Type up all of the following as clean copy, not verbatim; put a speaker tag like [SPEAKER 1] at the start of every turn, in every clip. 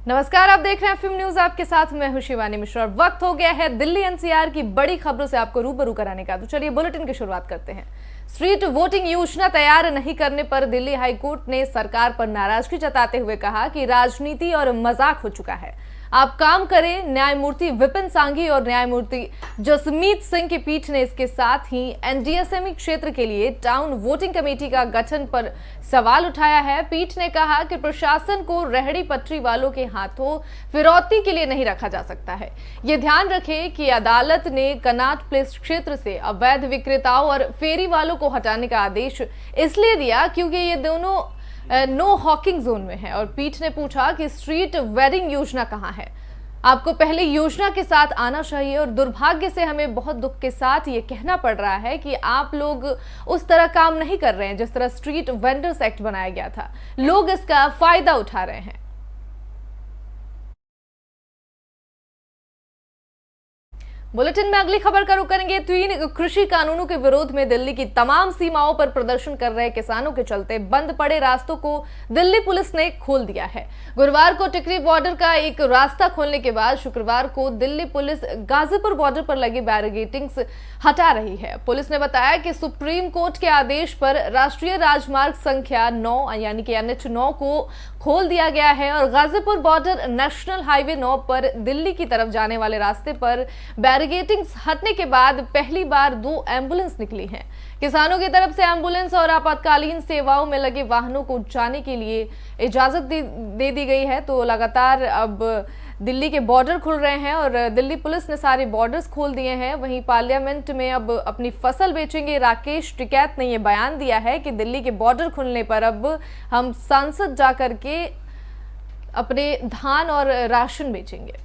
[SPEAKER 1] नमस्कार, आप देख रहे हैं फिल्म न्यूज। आपके साथ मैं हूं शिवानी मिश्रा। वक्त हो गया है दिल्ली एनसीआर की बड़ी खबरों से आपको रूबरू कराने का। तो चलिए बुलेटिन की शुरुआत करते हैं। स्ट्रीट वोटिंग योजना तैयार नहीं करने पर दिल्ली हाईकोर्ट ने सरकार पर नाराजगी जताते हुए कहा कि राजनीति और मजाक हो चुका है। आप काम करें। न्यायमूर्ति विपिन सांघी और न्यायमूर्ति जसमीत सिंह की पीठ ने इसके साथ ही एनडीएसएमई क्षेत्र के लिए टाउन वोटिंग कमेटी का गठन पर सवाल उठाया है। पीठ ने कहा कि प्रशासन को रेहड़ी पटरी वालों के हाथों फिरौती के लिए नहीं रखा जा सकता है। ये ध्यान रखें कि अदालत ने कनॉट प्लेस क्षेत्र से अवैध विक्रेताओं और फेरी वालों को हटाने का आदेश इसलिए दिया क्योंकि ये दोनों नो हॉकिंग जोन में है। और पीठ ने पूछा कि स्ट्रीट वेडिंग योजना कहां है। आपको पहले योजना के साथ आना चाहिए। और दुर्भाग्य से हमें बहुत दुख के साथ ये कहना पड़ रहा है कि आप लोग उस तरह काम नहीं कर रहे हैं जिस तरह स्ट्रीट वेंडर्स एक्ट बनाया गया था। लोग इसका फायदा उठा रहे हैं। बुलेटिन में अगली खबर का रुख करेंगे। 3 कृषि कानूनों के विरोध में दिल्ली की तमाम सीमाओं पर प्रदर्शन कर रहे किसानों के चलते बंद पड़े रास्तों को दिल्ली पुलिस ने खोल दिया है। गुरुवार को टिकरी बॉर्डर का एक रास्ता खोलने के बाद शुक्रवार को दिल्ली पुलिस गाजीपुर बॉर्डर पर लगी बैरिकेडिंग्स हटा रही है। पुलिस ने बताया कि सुप्रीम कोर्ट के आदेश पर राष्ट्रीय राजमार्ग संख्या 9 यानी कि NH 9 को खोल दिया गया है और गाजीपुर बॉर्डर नेशनल हाईवे 9 पर दिल्ली की तरफ जाने वाले रास्ते पर बैरिकेडिंग्स हटने के बाद पहली बार 2 एम्बुलेंस निकली हैं। किसानों की तरफ से एम्बुलेंस और आपातकालीन सेवाओं में लगे वाहनों को जाने के लिए इजाजत दे दी गई है। तो लगातार अब दिल्ली के बॉर्डर खुल रहे हैं और दिल्ली पुलिस ने सारे बॉर्डर्स खोल दिए हैं। वहीं पार्लियामेंट में अब अपनी फसल बेचेंगे। राकेश टिकैत ने यह बयान दिया है कि दिल्ली के बॉर्डर खुलने पर अब हम संसद जाकर के अपने धान और राशन बेचेंगे।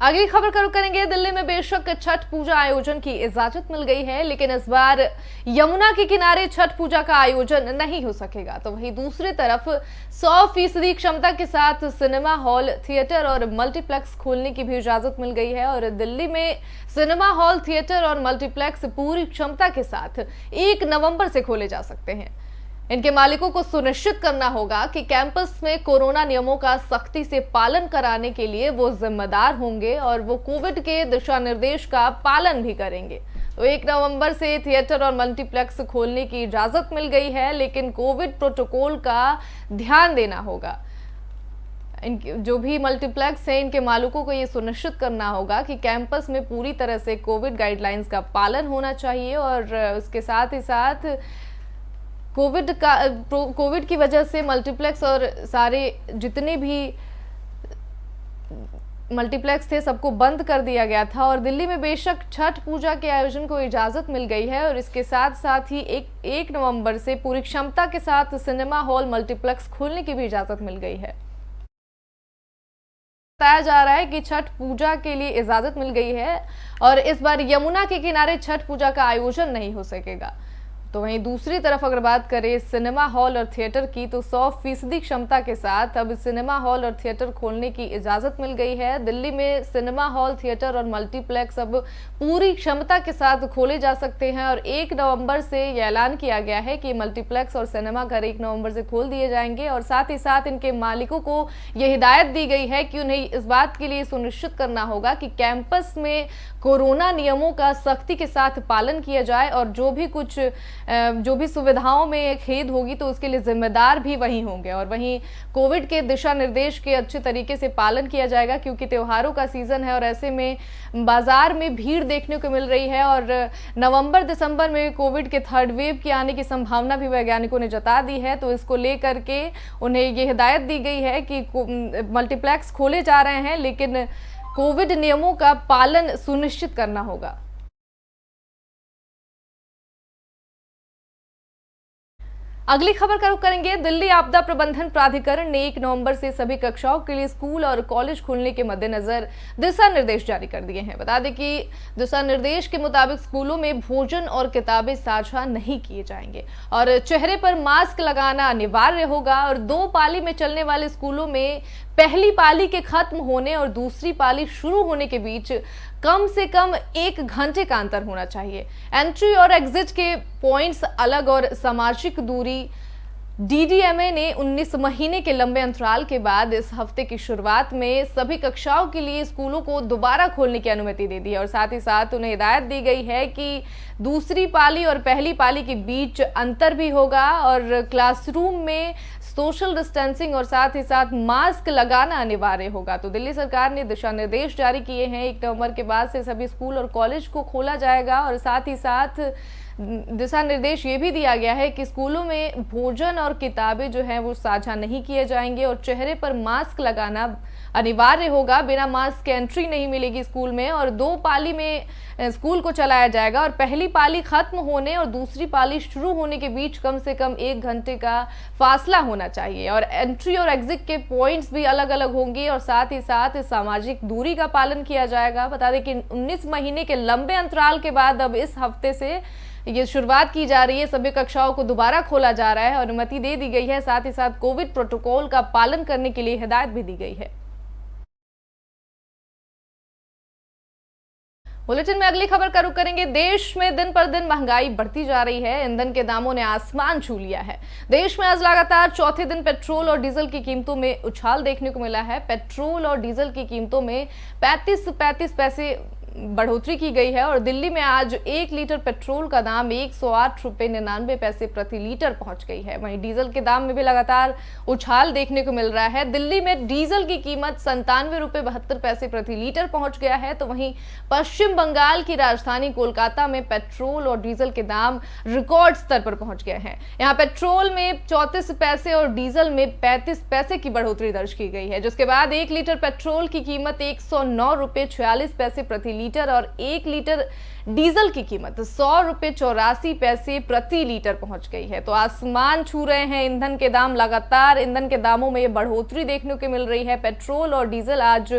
[SPEAKER 1] अगली खबर का रुख करेंगे। दिल्ली में बेशक छठ पूजा आयोजन की इजाजत मिल गई है, लेकिन इस बार यमुना के किनारे छठ पूजा का आयोजन नहीं हो सकेगा। तो वहीं दूसरी तरफ 100% क्षमता के साथ सिनेमा हॉल, थिएटर और मल्टीप्लेक्स खोलने की भी इजाजत मिल गई है। और दिल्ली में सिनेमा हॉल, थिएटर और मल्टीप्लेक्स पूरी क्षमता के साथ 1 नवंबर से खोले जा सकते हैं। इनके मालिकों को सुनिश्चित करना होगा कि कैंपस में कोरोना नियमों का सख्ती से पालन कराने के लिए वो जिम्मेदार होंगे और वो कोविड के दिशा निर्देश का पालन भी करेंगे। तो 1 नवंबर से थिएटर और मल्टीप्लेक्स खोलने की इजाजत मिल गई है, लेकिन कोविड प्रोटोकॉल का ध्यान देना होगा। इनके जो भी मल्टीप्लेक्स हैं, इनके मालिकों को ये सुनिश्चित करना होगा कि कैंपस में पूरी तरह से कोविड गाइडलाइंस का पालन होना चाहिए। और उसके साथ ही साथ कोविड की वजह से मल्टीप्लेक्स और सारे जितने भी मल्टीप्लेक्स थे सबको बंद कर दिया गया था। और दिल्ली में बेशक छठ पूजा के आयोजन को इजाजत मिल गई है और इसके साथ साथ ही 1 नवंबर से पूरी क्षमता के साथ सिनेमा हॉल, मल्टीप्लेक्स खोलने की भी इजाजत मिल गई है। बताया जा रहा है कि छठ पूजा के लिए इजाजत मिल गई है और इस बार यमुना के किनारे छठ पूजा का आयोजन नहीं हो सकेगा। तो वहीं दूसरी तरफ अगर बात करें सिनेमा हॉल और थिएटर की, तो 100% क्षमता के साथ अब सिनेमा हॉल और थिएटर खोलने की इजाजत मिल गई है। दिल्ली में सिनेमा हॉल, थिएटर और मल्टीप्लेक्स अब पूरी क्षमता के साथ खोले जा सकते हैं। और 1 नवंबर से यह ऐलान किया गया है कि मल्टीप्लेक्स और सिनेमा घर 1 नवंबर से खोल दिए जाएंगे। और साथ ही साथ इनके मालिकों को यह हिदायत दी गई है कि उन्हें इस बात के लिए सुनिश्चित करना होगा कि कैंपस में कोरोना नियमों का सख्ती के साथ पालन किया जाए और जो भी सुविधाओं में खेद होगी तो उसके लिए जिम्मेदार भी वही होंगे। और वहीं कोविड के दिशा निर्देश के अच्छे तरीके से पालन किया जाएगा क्योंकि त्योहारों का सीजन है और ऐसे में बाजार में भीड़ देखने को मिल रही है। और नवंबर दिसंबर में कोविड के 3rd वेव की आने की संभावना भी वैज्ञानिकों ने जता दी है। तो इसको लेकर के उन्हें ये हिदायत दी गई है कि मल्टीप्लेक्स खोले जा रहे हैं, लेकिन कोविड नियमों का पालन सुनिश्चित करना होगा। अगली खबर का रुख करेंगे। दिल्ली आपदा प्रबंधन प्राधिकरण ने 1 नवंबर से सभी कक्षाओं के लिए स्कूल और कॉलेज खोलने के मद्देनजर दिशा निर्देश जारी कर दिए हैं। बता दें कि दिशा निर्देश के मुताबिक स्कूलों में भोजन और किताबें साझा नहीं किए जाएंगे और चेहरे पर मास्क लगाना अनिवार्य होगा। और 2 पाली में चलने वाले स्कूलों में पहली पाली के खत्म होने और दूसरी पाली शुरू होने के बीच कम से कम 1 घंटे का अंतर होना चाहिए। एंट्री और एग्जिट के पॉइंट्स अलग और सामाजिक दूरी। डीडीएमए ने 19 महीने के लंबे अंतराल के बाद इस हफ्ते की शुरुआत में सभी कक्षाओं के लिए स्कूलों को दोबारा खोलने की अनुमति दे दी है और साथ ही साथ उन्हें हिदायत दी गई है कि दूसरी पाली और पहली पाली के बीच अंतर भी होगा और क्लासरूम में सोशल डिस्टेंसिंग और साथ ही साथ मास्क लगाना अनिवार्य होगा। तो दिल्ली सरकार ने दिशा निर्देश जारी किए हैं। 1 नवंबर के बाद से सभी स्कूल और कॉलेज को खोला जाएगा और साथ ही साथ दिशा निर्देश ये भी दिया गया है कि स्कूलों में भोजन और किताबें जो हैं वो साझा नहीं किए जाएंगे और चेहरे पर मास्क लगाना अनिवार्य होगा। बिना मास्क के एंट्री नहीं मिलेगी स्कूल में और 2 पाली में स्कूल को चलाया जाएगा और पहली पाली खत्म होने और दूसरी पाली शुरू होने के बीच कम से कम 1 घंटे का फासला होना चाहिए और एंट्री और एग्जिट के पॉइंट्स भी अलग अलग होंगे और साथ ही साथ सामाजिक दूरी का पालन किया जाएगा। बता दें कि 19 महीने के लंबे अंतराल के बाद अब इस हफ्ते से ये शुरुआत की जा रही है। सभी कक्षाओं को दोबारा खोला जा रहा है और अनुमति दे दी गई है। साथ ही साथ कोविड प्रोटोकॉल का पालन करने के लिए हिदायत भी दी गई है। बुलेटिन में अगली खबर का रुख करेंगे। देश में दिन पर दिन महंगाई बढ़ती जा रही है। ईंधन के दामों ने आसमान छू लिया है। देश में आज लगातार चौथे दिन पेट्रोल और डीजल की कीमतों में उछाल देखने को मिला है। पेट्रोल और डीजल की कीमतों में 35 पैसे बढ़ोतरी की गई है और दिल्ली में आज 1 लीटर पेट्रोल का दाम 108 रुपये 99 पैसे प्रति लीटर पहुंच गई है। वहीं डीजल के दाम में भी लगातार उछाल देखने को मिल रहा है। दिल्ली में डीजल की कीमत 97 रुपये 72 पैसे प्रति लीटर पहुंच गया है। तो वहीं पश्चिम बंगाल की राजधानी कोलकाता में पेट्रोल और डीजल के दाम रिकॉर्ड स्तर पर पहुंच गए हैं। यहाँ पेट्रोल में 34 पैसे और डीजल में 35 पैसे की बढ़ोतरी दर्ज की गई है, जिसके बाद 1 लीटर पेट्रोल की कीमत 109 रुपये 46 पैसे प्रति लीटर और 1 लीटर डीजल की कीमत 100 रुपये 84 पैसे प्रति लीटर पहुंच गई है। तो आसमान छू रहे हैं ईंधन के दाम। लगातार ईंधन के दामों में ये बढ़ोतरी देखने को मिल रही है। पेट्रोल और डीजल आज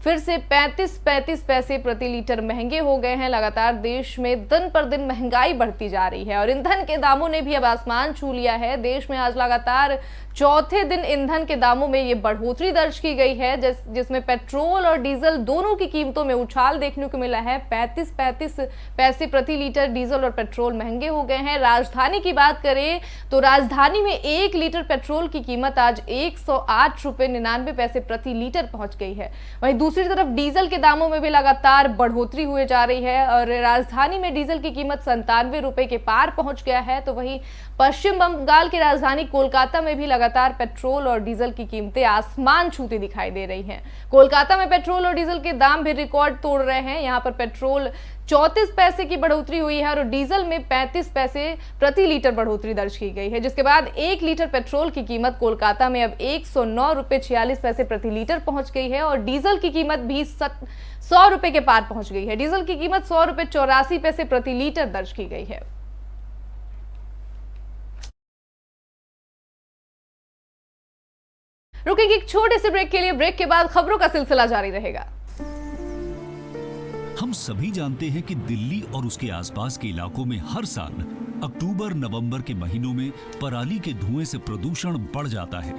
[SPEAKER 1] फिर से 35 पैसे प्रति लीटर महंगे हो गए हैं। लगातार देश में दिन पर दिन महंगाई बढ़ती जा रही है और ईंधन के दामों ने भी अब आसमान छू लिया है। देश में आज लगातार चौथे दिन ईंधन के दामों में ये बढ़ोतरी दर्ज की गई है, जिसमें पेट्रोल और डीजल दोनों की कीमतों में उछाल देखने को मिला है। 35 पैसे प्रति लीटर डीजल और पेट्रोल महंगे हो गए हैं। राजधानी की बात करें तो राजधानी में 1 लीटर पेट्रोल की कीमत आज 108 रुपये 99 पैसे प्रति लीटर पहुंच गई है। वहीं दूसरी तरफ डीजल के दामों में भी लगातार बढ़ोतरी हुए जा रही है और राजधानी में डीजल की कीमत 97 रुपये के पार पहुंच गया है। तो वहीं पश्चिम बंगाल की राजधानी कोलकाता में भी लगातार पेट्रोल और डीजल की कीमतें आसमान छूती दिखाई दे रही हैं। कोलकाता में पेट्रोल और डीजल के दाम भी रिकॉर्ड तोड़ रहे हैं। यहाँ पर पेट्रोल 34 पैसे की बढ़ोतरी हुई है और डीजल में 35 पैसे प्रति लीटर बढ़ोतरी दर्ज की गई है, जिसके बाद 1 लीटर पेट्रोल की कीमत कोलकाता में अब 109 रुपये 46 पैसे प्रति लीटर पहुंच गई है और डीजल की कीमत भी 100 रुपये के पार पहुंच गई है। डीजल की कीमत 100 रुपये 84 पैसे प्रति लीटर दर्ज की गई है। रुकेंगे एक छोटे से ब्रेक के लिए। ब्रेक के बाद खबरों का सिलसिला जारी रहेगा।
[SPEAKER 2] हम सभी जानते हैं कि दिल्ली और उसके आसपास के इलाकों में हर साल अक्टूबर नवंबर के महीनों में पराली के धुएं से प्रदूषण बढ़ जाता है।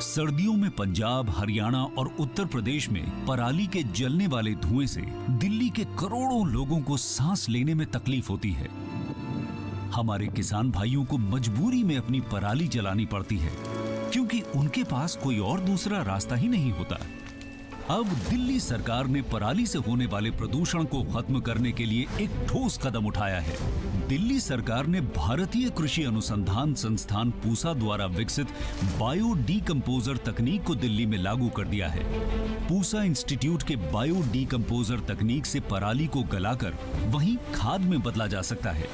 [SPEAKER 2] सर्दियों में पंजाब, हरियाणा और उत्तर प्रदेश में पराली के जलने वाले धुएं से दिल्ली के करोड़ों लोगों को सांस लेने में तकलीफ होती है। हमारे किसान भाइयों को मजबूरी में अपनी पराली जलानी पड़ती है क्योंकि उनके पास कोई और दूसरा रास्ता ही नहीं होता। अब दिल्ली सरकार ने पराली से होने वाले प्रदूषण को खत्म करने के लिए एक ठोस कदम उठाया है। दिल्ली सरकार ने भारतीय कृषि अनुसंधान संस्थान पूसा द्वारा विकसित बायो डीकंपोजर तकनीक को दिल्ली में लागू कर दिया है। पूसा इंस्टीट्यूट के बायो डीकंपोजर तकनीक से पराली को गलाकर वहीं खाद में बदला जा सकता है।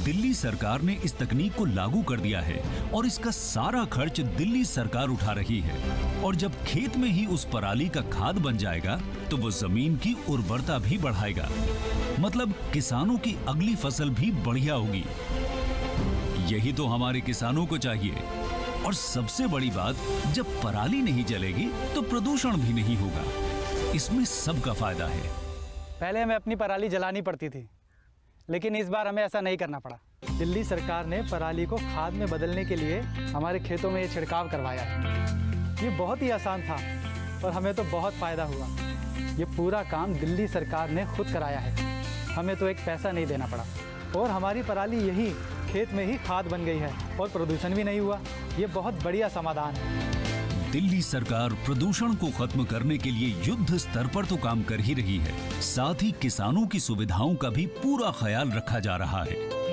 [SPEAKER 2] दिल्ली सरकार ने इस तकनीक को लागू कर दिया है और इसका सारा खर्च दिल्ली सरकार उठा रही है। और जब खेत में ही उस पराली का खाद बन जाएगा तो वो जमीन की उर्वरता भी बढ़ाएगा। मतलब किसानों की अगली फसल भी बढ़िया होगी। यही तो हमारे किसानों को चाहिए। और सबसे बड़ी बात, जब पराली नहीं जलेगी तो प्रदूषण भी नहीं होगा। इसमें सबका फायदा है।
[SPEAKER 3] पहले हमें अपनी पराली जलानी पड़ती थी, लेकिन इस बार हमें ऐसा नहीं करना पड़ा। दिल्ली सरकार ने पराली को खाद में बदलने के लिए हमारे खेतों में ये छिड़काव करवाया है। ये बहुत ही आसान था और हमें तो बहुत फ़ायदा हुआ। ये पूरा काम दिल्ली सरकार ने खुद कराया है, हमें तो एक पैसा नहीं देना पड़ा और हमारी पराली यही खेत में ही खाद बन गई है और प्रदूषण भी नहीं हुआ। ये बहुत बढ़िया समाधान है।
[SPEAKER 2] दिल्ली सरकार प्रदूषण को खत्म करने के लिए युद्ध स्तर पर तो काम कर ही रही है, साथ ही किसानों की सुविधाओं का भी पूरा ख्याल रखा जा रहा है।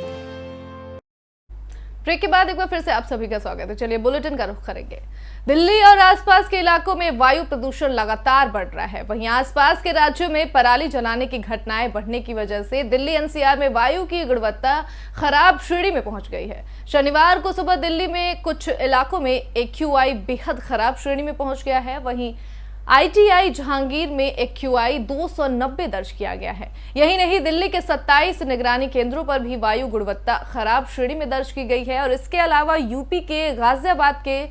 [SPEAKER 1] ब्रेक के बाद एक बार फिर से आप सभी का स्वागत है। चलिए बुलेटिन का रुख करेंगे। दिल्ली और आसपास के इलाकों में वायु प्रदूषण लगातार बढ़ रहा है। वहीं आसपास के राज्यों में पराली जलाने की घटनाएं बढ़ने की वजह से दिल्ली एनसीआर में वायु की गुणवत्ता खराब श्रेणी में पहुंच गई है। शनिवार को सुबह दिल्ली में कुछ इलाकों में AQI बेहद खराब श्रेणी में पहुंच गया है। वहीं ITI जहांगीर में AQI 290 दर्ज किया गया है। यही नहीं, दिल्ली के 27 निगरानी केंद्रों पर भी वायु गुणवत्ता खराब श्रेणी में दर्ज की गई है। और इसके अलावा यूपी के गाजियाबाद के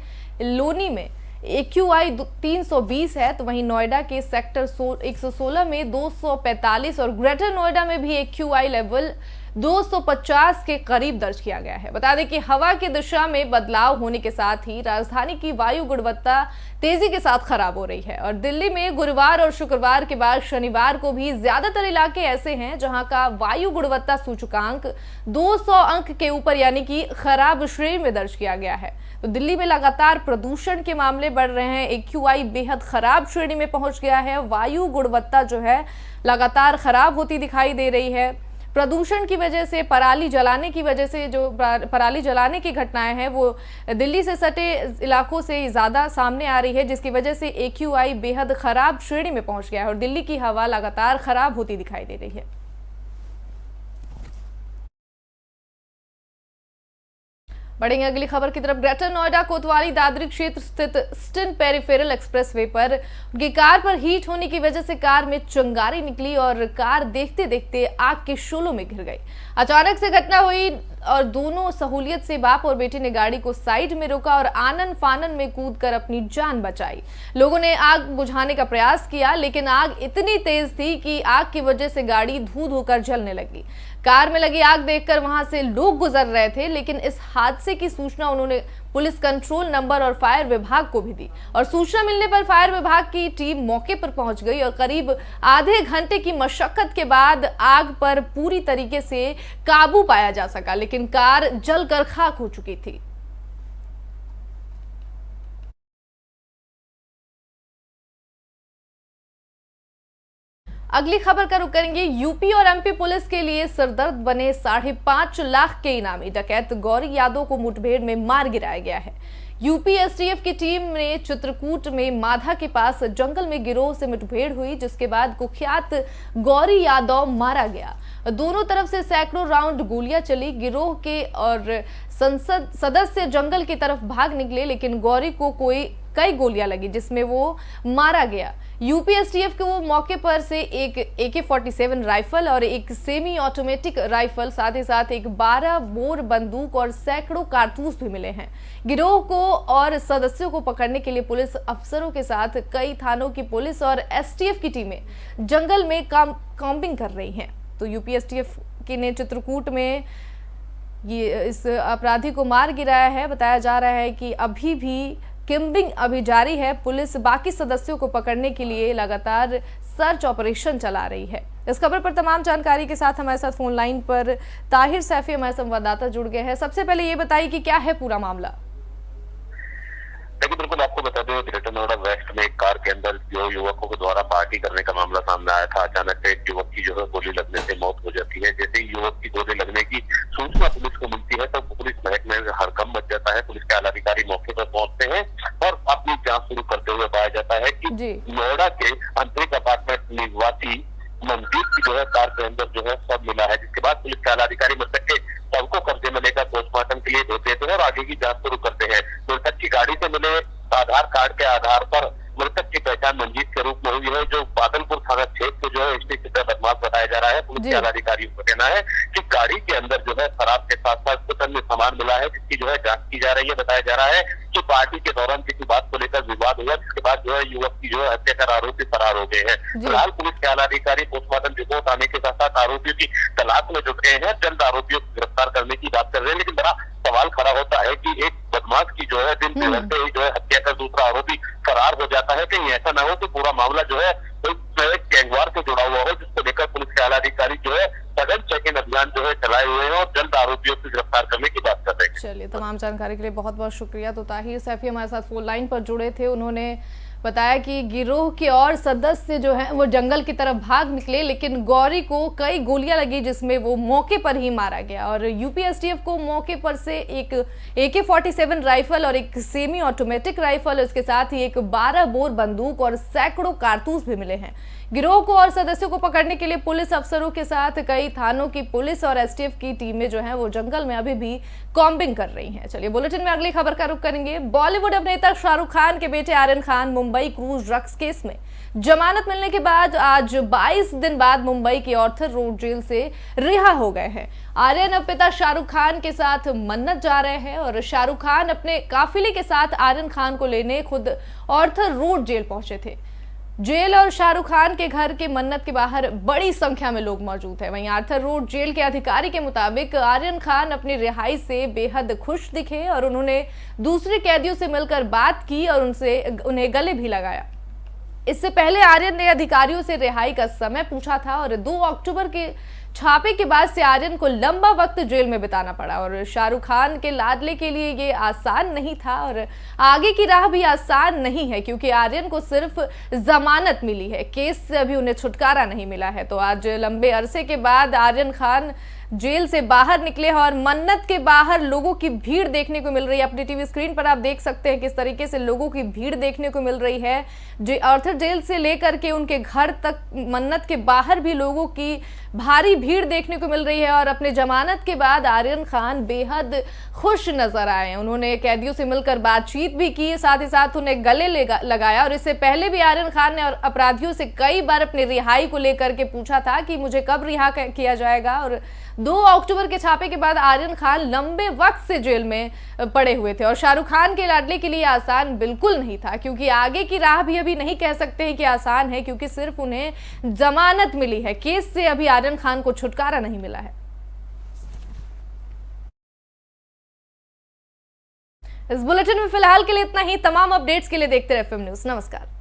[SPEAKER 1] लोनी में AQI 320 है, तो वहीं नोएडा के सेक्टर 116 में 245 और ग्रेटर नोएडा में भी AQI लेवल 250 के करीब दर्ज किया गया है। बता दें कि हवा की दिशा में बदलाव होने के साथ ही राजधानी की वायु गुणवत्ता तेजी के साथ खराब हो रही है। और दिल्ली में गुरुवार और शुक्रवार के बाद शनिवार को भी ज्यादातर इलाके ऐसे हैं जहां का वायु गुणवत्ता सूचकांक 200 अंक के ऊपर यानी कि खराब श्रेणी में दर्ज किया गया है। तो दिल्ली में लगातार प्रदूषण के मामले बढ़ रहे हैं। AQI बेहद खराब श्रेणी में पहुंच गया है। वायु गुणवत्ता जो है लगातार खराब होती दिखाई दे रही है। प्रदूषण की वजह से, पराली जलाने की वजह से जो पराली जलाने की घटनाएं हैं वो दिल्ली से सटे इलाकों से ज़्यादा सामने आ रही है, जिसकी वजह से AQI बेहद खराब श्रेणी में पहुंच गया है और दिल्ली की हवा लगातार खराब होती दिखाई दे रही है। बढ़ेंगे अगली खबर की तरफ। ग्रेटर नोएडा कोतवाली दादरी क्षेत्र स्थित स्टिन पेरिफेरल एक्सप्रेसवे पर उनकी कार पर हीट होने की वजह से कार में चिंगारी निकली और कार देखते देखते आग के शोलों में घिर गई। अचानक से घटना हुई और दोनों सहूलियत से बाप और बेटे ने गाड़ी को साइड में रोका और आनन फानन में कूदकर अपनी जान बचाई। लोगों ने आग बुझाने का प्रयास किया, लेकिन आग इतनी तेज थी कि आग की वजह से गाड़ी धू धू कर जलने लगी। कार में लगी आग देखकर वहां से लोग गुजर रहे थे, लेकिन इस हादसे की सूचना उन्होंने पुलिस कंट्रोल नंबर और फायर विभाग को भी दी और सूचना मिलने पर फायर विभाग की टीम मौके पर पहुंच गई और करीब आधे घंटे की मशक्कत के बाद आग पर पूरी तरीके से काबू पाया जा सका, लेकिन कार जलकर खाक हो चुकी थी। अगली खबर का रुख करेंगे। यूपी और MP पुलिस के लिए सरदर्द बने 5.5 लाख के इनामी डकैत गौरी यादव को मुठभेड़ में मार गिराया गया है। यूपी STF की टीम ने चित्रकूट में माधा के पास जंगल में गिरोह से मुठभेड़ हुई, जिसके बाद कुख्यात गौरी यादव मारा गया। दोनों तरफ से सैकड़ों राउंड गोलियां चली। गिरोह के और संसद सदस्य जंगल की तरफ भाग निकले, लेकिन गौरी को कई गोलियां लगी, जिसमें वो मारा गया। यूपी STF को मौके पर से एक AK-47 राइफल और एक सेमी ऑटोमेटिक राइफल, साथ ही साथ एक 12 बोर बंदूक और सैकड़ों कारतूस भी मिले हैं। गिरोह को और सदस्यों को पकड़ने के लिए पुलिस अफसरों के साथ कई थानों की पुलिस और STF की टीमें जंगल में कॉम्बिंग कर रही हैं। तो यूपी STF की ने चित्रकूट में ये इस अपराधी को मार गिराया है। बताया जा रहा है कि अभी भी किम्बिंग अभी जारी है। पुलिस बाकी सदस्यों को पकड़ने के लिए लगातार सर्च ऑपरेशन चला रही है। इस खबर पर तमाम जानकारी के साथ हमारे साथ फोन लाइन पर ताहिर सैफी हमारे संवाददाता जुड़ गए हैं। सबसे पहले ये बताइए कि क्या है पूरा मामला।
[SPEAKER 4] देखिए, बिल्कुल आपको बता दें, ग्रेटर नोएडा वेस्ट में एक कार के अंदर जो युवकों के द्वारा पार्टी करने का मामला सामने आया था। अचानक से एक युवक की जो है गोली लगने से मौत हो जाती है। जैसे ही युवक की गोली लगने की सूचना पुलिस को मिलती है तो पुलिस महकमे में हड़कंप मच जाता है। पुलिस के आला अधिकारी मौके पर पहुंचते हैं और अपनी जांच शुरू करते हुए पाया जाता है कि नोएडा के आंतरिक अपार्टमेंट निवासी मनदीप की जो है कार के अंदर जो है शव मिला है। जिसके बाद पुलिस के आला अधिकारी मृतक के शव को कब्जे में लेकर पोस्टमार्टम के लिए भेज देते हैं और आगे की जांच शुरू करते हैं। मृतक की गाड़ी से मिले आधार कार्ड के आधार पर मृतक की पहचान मंजीत के रूप में हुई है, जो बादलपुर थाना क्षेत्र जो है इसमें बदमाश बताया जा रहा है। पुलिस के अधिकारियों का कहना है कि गाड़ी के अंदर जो है शराब के साथ साथ कुछ अन्य सामान मिला है, जिसकी जो है जांच की जा रही है। बताया जा रहा है कि पार्टी के दौरान किसी बात को लेकर विवाद हुआ, जिसके बाद जो है युवक की जो है हत्या कर आरोपी फरार हो गए हैं। फिलहाल पुलिस के आला अधिकारी पोस्टमार्टम रिपोर्ट आने के साथ साथ आरोपियों की तलाश में जुट गए हैं। जल्द आरोपियों को गिरफ्तार करने की बात कर रहे हैं, लेकिन बड़ा सवाल खड़ा होता है कि एक बदमाश की जो है दिन बिगड़ते ही जो है हत्या कर दूसरा आरोपी फरार हो जाता है। कहीं ऐसा ना हो कि पूरा मामला जो है कोई गैंगवार से जुड़ा हुआ हो, जिसको लेकर पुलिस के आला अधिकारी जो है सघन चेकिंग अभियान जो है चलाए हुए हैं और जल्द आरोपियों को गिरफ्तार करने की बात कर रहे हैं।
[SPEAKER 1] चलिए, तमाम जानकारी के लिए बहुत बहुत शुक्रिया। तो ताहिर सैफी हमारे साथ फोन लाइन पर जुड़े थे। उन्होंने बताया कि गिरोह के और सदस्य जो हैं वो जंगल की तरफ भाग निकले, लेकिन गौरी को कई गोलियां लगी जिसमें वो मौके पर ही मारा गया। और यूपी एसटीएफ को मौके पर से एक AK-47 राइफल और एक सेमी ऑटोमेटिक राइफल, इसके साथ ही एक 12 बोर बंदूक और सैकड़ों कारतूस भी मिले हैं। गिरोह को और सदस्यों को पकड़ने के लिए पुलिस अफसरों के साथ कई थानों की पुलिस और एसटीएफ की टीमें जो हैं वो जंगल में अभी भी कॉम्बिंग कर रही हैं। चलिए, बुलेटिन में अगली खबर का रुख करेंगे। बॉलीवुड अभिनेता शाहरुख खान के बेटे Aryan Khan Mumbai cruise drugs case में जमानत मिलने के बाद आज 22 दिन बाद मुंबई की ऑर्थर रोड जेल से रिहा हो गए हैं। आर्यन अब पिता शाहरुख खान के साथ मन्नत जा रहे हैं और शाहरुख खान अपने काफिले के साथ आर्यन खान को लेने खुद ऑर्थर रोड जेल पहुंचे थे। जेल और शाहरुख खान के घर के मन्नत के बाहर बड़ी संख्या में लोग मौजूद हैं। वहीं आर्थर रोड जेल के अधिकारी के मुताबिक आर्यन खान अपनी रिहाई से बेहद खुश दिखे और उन्होंने दूसरे कैदियों से मिलकर बात की और उन्हें गले भी लगाया। इससे पहले आर्यन ने अधिकारियों से रिहाई का समय पूछा था और 2 अक्टूबर के छापे के बाद से आर्यन को लंबा वक्त जेल में बिताना पड़ा। और शाहरुख खान के लाडले के लिए ये आसान नहीं था और आगे की राह भी आसान नहीं है, क्योंकि आर्यन को सिर्फ जमानत मिली है, केस से अभी उन्हें छुटकारा नहीं मिला है। तो आज लंबे अरसे के बाद आर्यन खान जेल से बाहर निकले और मन्नत के बाहर लोगों की भीड़ देखने को मिल रही है। अपनी टीवी स्क्रीन पर आप देख सकते हैं किस तरीके से लोगों की भीड़ देखने को मिल रही है। ऑर्थर जेल से लेकर के उनके घर तक मन्नत के बाहर भी लोगों की भारी भीड़ देखने को मिल रही है। और अपने जमानत के बाद आर्यन खान बेहद खुश नजर आए। उन्होंने कैदियों से मिलकर बातचीत भी की, साथ ही साथ उन्हें गले लगाया। और इससे पहले भी आर्यन खान ने अपराधियों से कई बार अपनी रिहाई को लेकर के पूछा था कि मुझे कब रिहा किया जाएगा। और 2 अक्टूबर के छापे के बाद आर्यन खान लंबे वक्त से जेल में पड़े हुए थे। और शाहरुख खान के लाडले के लिए आसान बिल्कुल नहीं था, क्योंकि आगे की राह भी अभी नहीं कह सकते हैं कि आसान है, क्योंकि सिर्फ उन्हें जमानत मिली है, केस से अभी आर्यन खान को छुटकारा नहीं मिला है। इस बुलेटिन में फिलहाल के लिए इतना ही। तमाम अपडेट्स के लिए देखते रहे FM न्यूज़। नमस्कार।